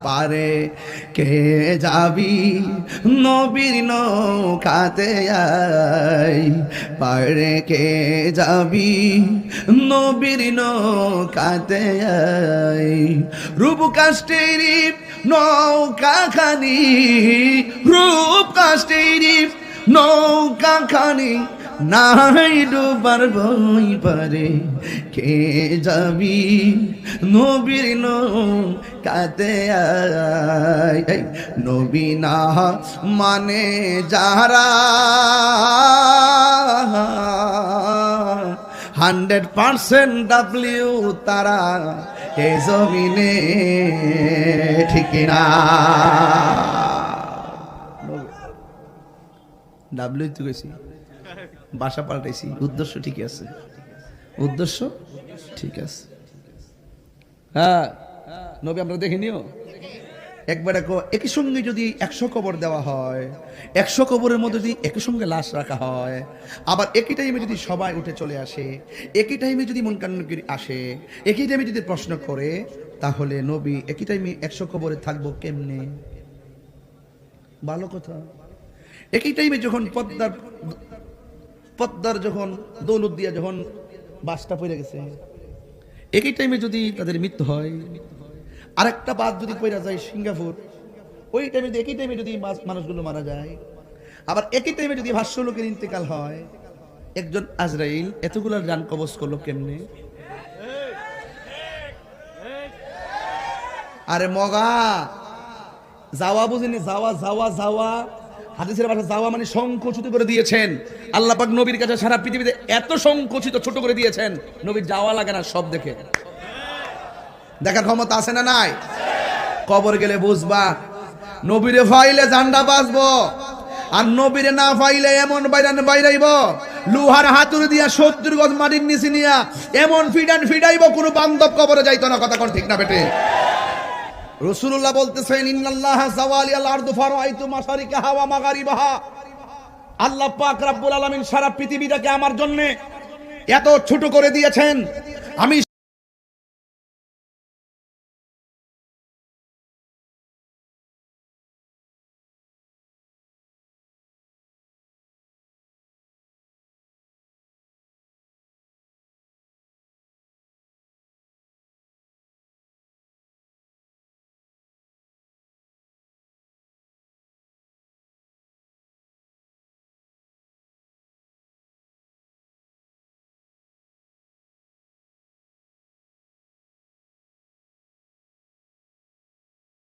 পারে কে যাবি নবীর নৌকাতে আই পারে কে যাবি নবীর নৌকাতে আই রূপ কাষ্টেরি নৌকা খানি রূপ কাষ্টেরি নৌকা খানি নাই ডুবার বই পারে কে যাবি নবীর নৌকাতে আই নবী না মানে যারা 100% ডাব্লিউ তারা এ জমিনে ঠিক না ডাব্লিউ তো গেছি ভাষা পাল্টাইছি উদ্দেশ্য ঠিক আছে উদ্দেশ্য ঠিক আছে হ্যাঁ নবী আমরা দেখিনিও একবার একই সঙ্গে যদি 100 কবর দেওয়া হয় 100 কবরের মধ্যে যদি একই সঙ্গে লাশ রাখা হয় আবার একই টাইমে যদি সবাই উঠে চলে আসে একই টাইমে যদি মুনকার আসে একই টাইমে যদি প্রশ্ন করে তাহলে নবী একই টাইমে 100 কবরে থাকবো কেমনে ভালো কথা একই টাইমে যখন পদ্মার যখন দৌলত দিয়া যখন বাসটা পড়ে গেছে একই টাইমে যদি তাদের মৃত্যু হয় আরেকটা বাস যদি পড়ে যায় সিঙ্গাপুর ওই টাইমে একই টাইমে যদি মানুষগুলো মারা যায় আবার একই টাইমে যদি ভাষ্য লোকের ইন্তেকাল হয় একজন আজরাইল এতগুলো জান কবজ করলো কেমনে আরে মগা যাওয়া বুঝিনি যাওয়া যাওয়া যাওয়া হাদিসের ভাষা যাওয়া মানে সংকুচিত করে দিয়েছেন আল্লাহ পাক নবীর কাছে সারা পৃথিবীতে এত সংকুচিত ছোট করে দিয়েছেন নবীর যাওয়া লাগে না সব দেখে দেখার ক্ষমতা আছে না নাই কবর গেলে বুঝবা নবীরে ফাইলে জান্ডা বাঁচবো আর নবীরে না ফাইলে এমন বাইরাইব লোহার হাতুড়ি দিয়া 70 গজ মাটির নিচে নিয়া এমন ফিডাইব কোনো বান্ধব কবরে যাইতো না কথা কোন ঠিক না বেটে রাসূলুল্লাহ বলতেছেন ইন্নাল্লাহা যাওয়ালিয়াল আরদু ফারাইতু মাশারিকাহা ওয়া মাগারিবাহা আল্লাহ পাক রব্বুল আলামিন সারা পৃথিবীটাকে আমার জন্য এত ছোট করে দিয়েছেন আমি